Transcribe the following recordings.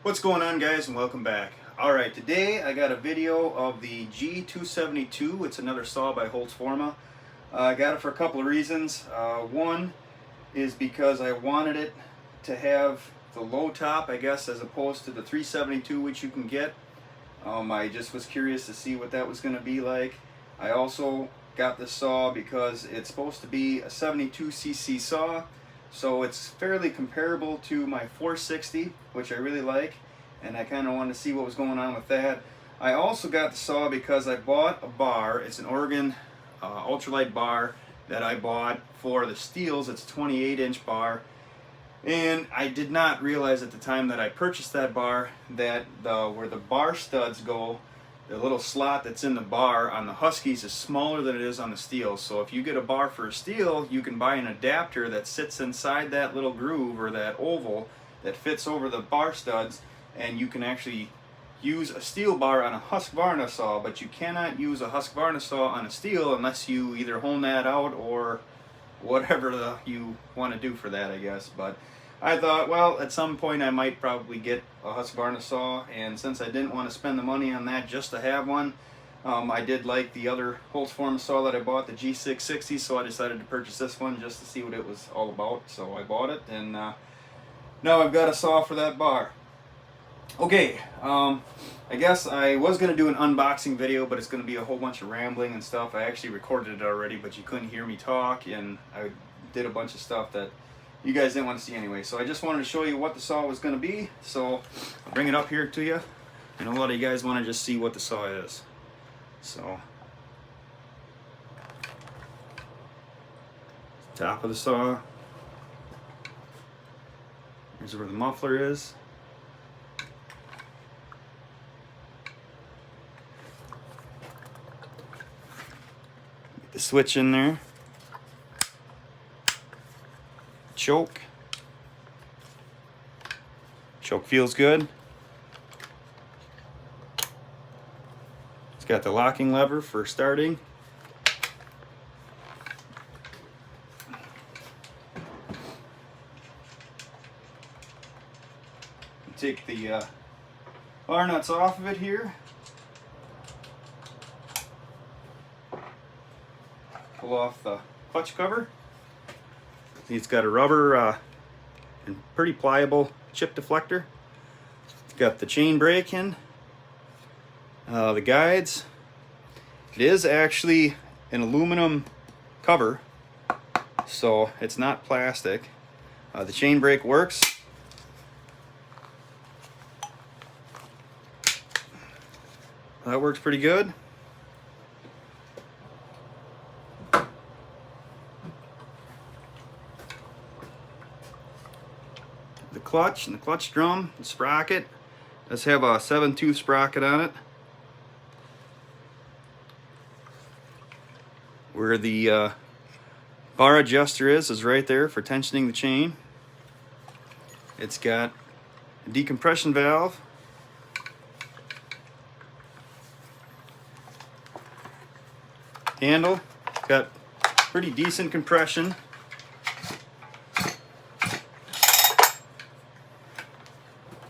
What's going on, guys, and welcome back. Alright, today I got a video of the G272. It's another saw by Holzfforma. I got it for a couple of reasons. One is because I wanted it to have the low top, I guess, as opposed to the 372 which you can get. I just was curious to see what that was going to be like. I also got this saw because it's supposed to be a 72cc saw. So it's fairly comparable to my 460, which I really like, and I kind of wanted to see what was going on with that. I also got the saw because I bought a bar. It's an Oregon ultralight bar that I bought for the Steels. It's a 28-inch bar, and I did not realize at the time that I purchased that bar that where the bar studs go, the little slot that's in the bar on the Huskies is smaller than it is on the Steels. So if you get a bar for a Steel, you can buy an adapter that sits inside that little groove or that oval that fits over the bar studs, and you can actually use a Steel bar on a Husqvarna saw, but you cannot use a Husqvarna saw on a Steel unless you either hone that out or whatever you want to do for that, I guess. But I thought, well, at some point I might probably get a Husqvarna saw, and since I didn't want to spend the money on that just to have one, I did like the other Holzfforma saw that I bought, the G660, so I decided to purchase this one just to see what it was all about. So I bought it, and now I've got a saw for that bar. Okay, I guess I was going to do an unboxing video, but it's going to be a whole bunch of rambling and stuff. I actually recorded it already, but you couldn't hear me talk, and I did a bunch of stuff that you guys didn't want to see anyway. So I just wanted to show you what the saw was going to be. So I'll bring it up here to you. I know a lot of you guys want to just see what the saw is. So top of the saw. Here's where the muffler is. Get the switch in there. Choke feels good. It's got the locking lever for starting. Take the bar nuts off of it here. Pull off the clutch cover. It's got a rubber and pretty pliable chip deflector. It's got the chain brake in, the guides. It is actually an aluminum cover, so it's not plastic. The chain brake works. That works pretty good. The clutch and the clutch drum, the sprocket, does have a 7-tooth sprocket on it. Where the bar adjuster is right there for tensioning the chain. It's got a decompression valve. Handle, got pretty decent compression.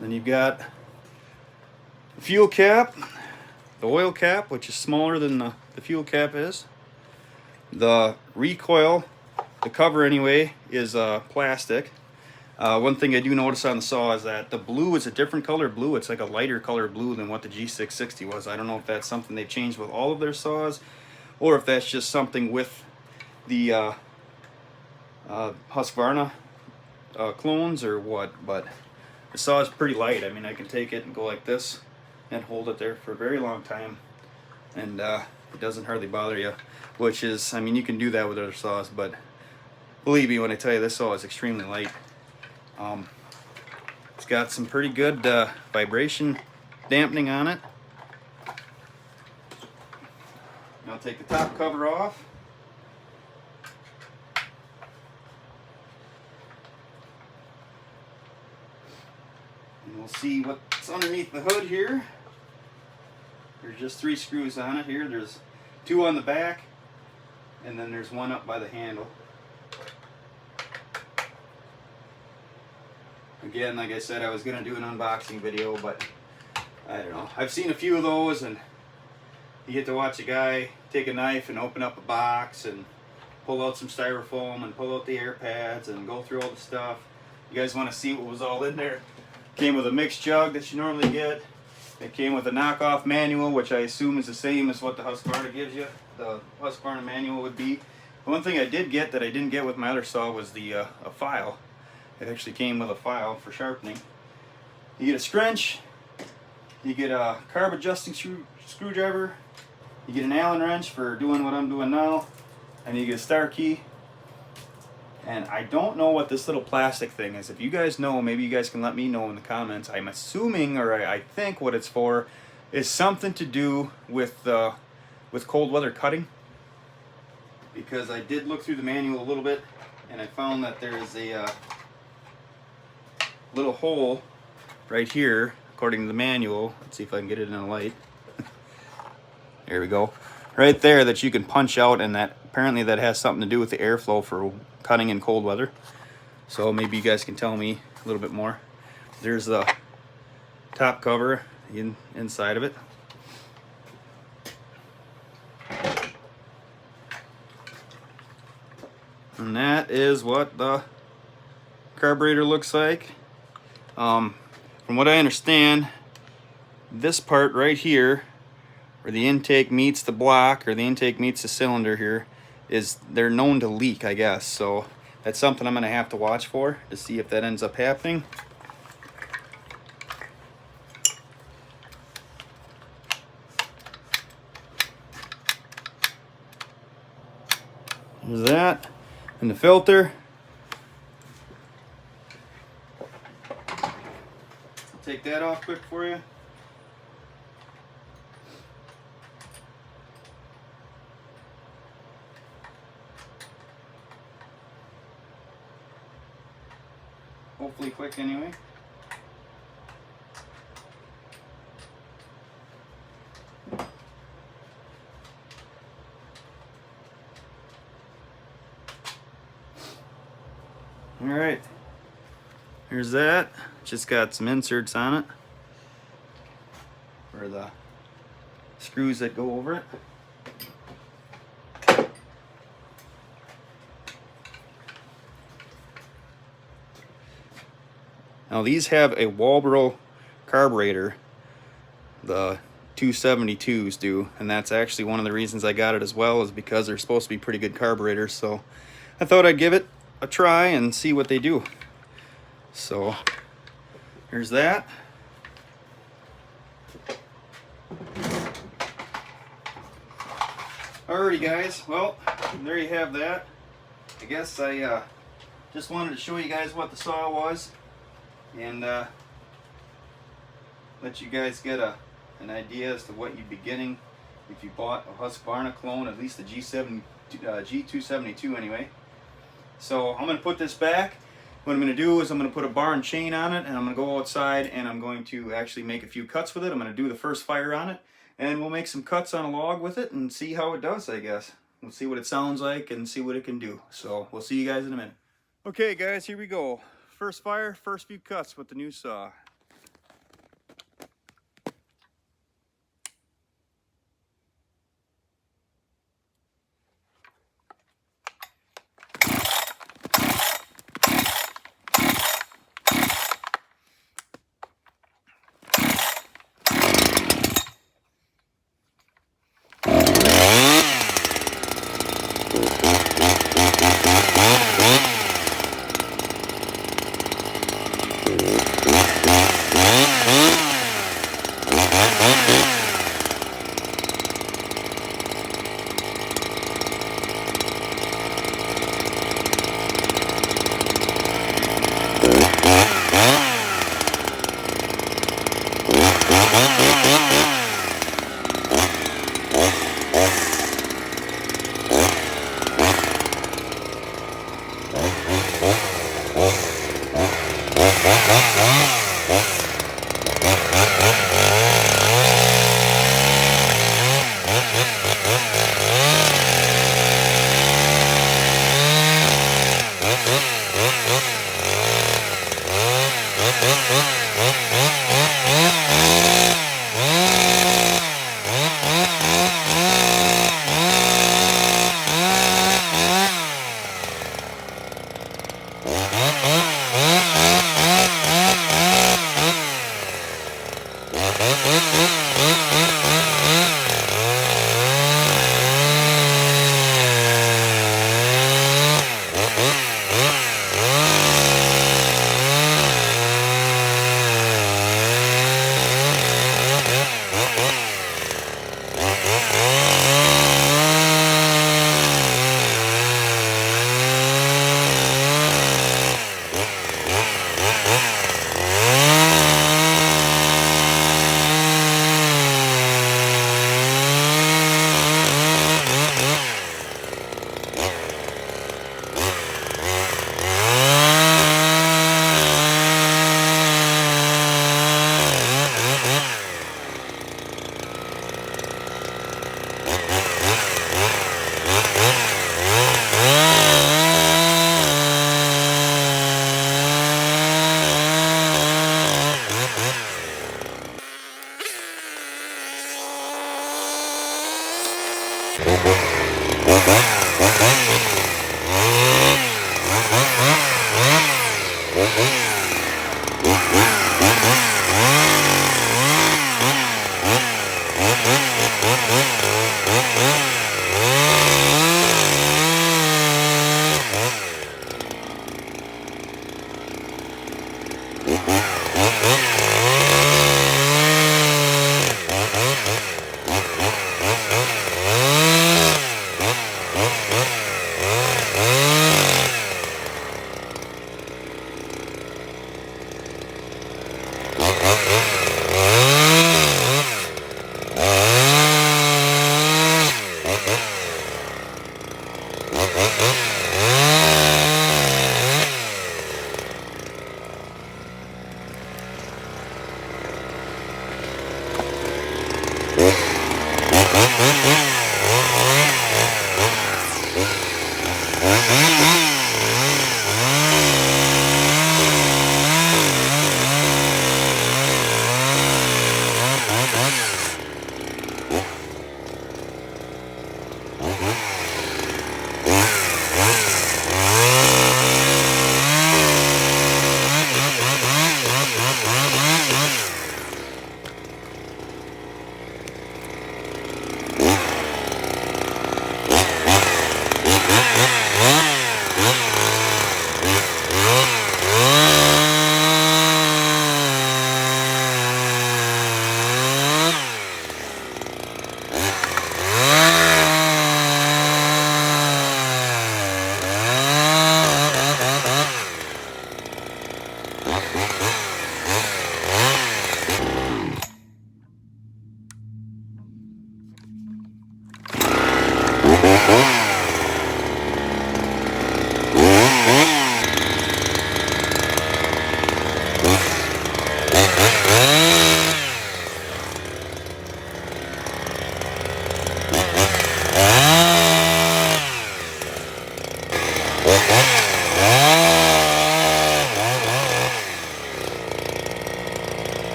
Then you've got the fuel cap, the oil cap, which is smaller than the fuel cap is. The recoil, the cover anyway, is plastic. One thing I do notice on the saw is that the blue is a different color blue. It's like a lighter color blue than what the G660 was. I don't know if that's something they've changed with all of their saws, or if that's just something with the Husqvarna clones or what, but the saw is pretty light. I mean, I can take it and go like this and hold it there for a very long time, and it doesn't hardly bother you, which is, I mean, you can do that with other saws, but believe me when I tell you, this saw is extremely light. It's got some pretty good vibration dampening on it. Now I'll take the top cover off. And we'll see what's underneath the hood here. There's just 3 screws on it here. There's 2 on the back, and then there's 1 up by the handle. Again, like I said, I was gonna do an unboxing video, but I don't know. I've seen a few of those, and you get to watch a guy take a knife and open up a box and pull out some styrofoam and pull out the air pads and go through all the stuff. You guys want to see what was all in there? Came with a mixed jug that you normally get. It came with a knockoff manual, which I assume is the same as what the Husqvarna gives you. The Husqvarna manual would be. The one thing I did get that I didn't get with my other saw was the a file. It actually came with a file for sharpening. You get a scrunch, you get a carb adjusting screwdriver, you get an Allen wrench for doing what I'm doing now, and you get a star key. And I don't know what this little plastic thing is. If you guys know, maybe you guys can let me know in the comments. I'm assuming, or I think what it's for, is something to do with cold weather cutting. Because I did look through the manual a little bit, and I found that there is a little hole right here, according to the manual. Let's see if I can get it in a light. There we go. Right there, that you can punch out, and that apparently that has something to do with the airflow for cutting in cold weather. So maybe you guys can tell me a little bit more. There's the top cover inside of it. And that is what the carburetor looks like. From what I understand, this part right here, where the intake meets the block, or the intake meets the cylinder here, they're known to leak, I guess. So that's something I'm gonna have to watch for to see if that ends up happening. There's that, and the filter. I'll take that off quick for you. Hopefully quick anyway. All right, here's that. Just got some inserts on it for the screws that go over it. Now these have a Walbro carburetor, the 272s do, and that's actually one of the reasons I got it as well, is because they're supposed to be pretty good carburetors. So I thought I'd give it a try and see what they do. So here's that. Alrighty guys, well, there you have that. I guess I just wanted to show you guys what the saw was, and let you guys get an idea as to what you'd be getting if you bought a Husqvarna clone, at least the G272 anyway. So I'm going to put this back. What I'm going to do is I'm going to put a bar and chain on it, and I'm going to go outside and I'm going to actually make a few cuts with it. I'm going to do the first fire on it, and we'll make some cuts on a log with it and see how it does, I guess. We'll see what it sounds like and see what it can do. So we'll see you guys in a minute. Okay guys, here we go. First fire, first few cuts with the new saw.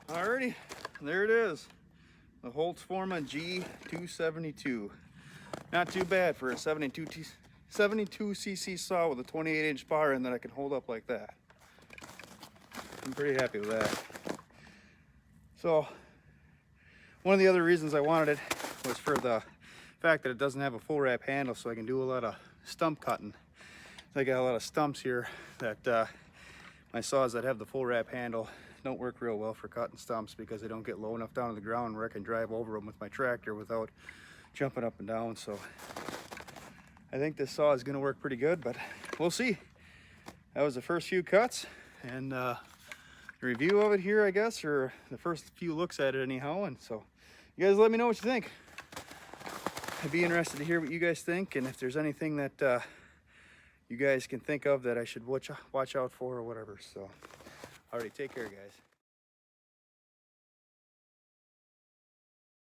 Alrighty, there it is. The Holzfforma G272. Not too bad for a 72cc saw with a 28-inch bar and that I can hold up like that. I'm pretty happy with that. So, one of the other reasons I wanted it was for the fact that it doesn't have a full wrap handle, so I can do a lot of stump cutting. I got a lot of stumps here that my saws that have the full wrap handle don't work real well for cutting stumps because they don't get low enough down to the ground where I can drive over them with my tractor without jumping up and down. So I think this saw is going to work pretty good, but we'll see. That was the first few cuts and the review of it here, I guess, or the first few looks at it anyhow. And so you guys let me know what you think. I'd be interested to hear what you guys think, and if there's anything that you guys can think of that I should watch out for or whatever. So alrighty, take care, guys.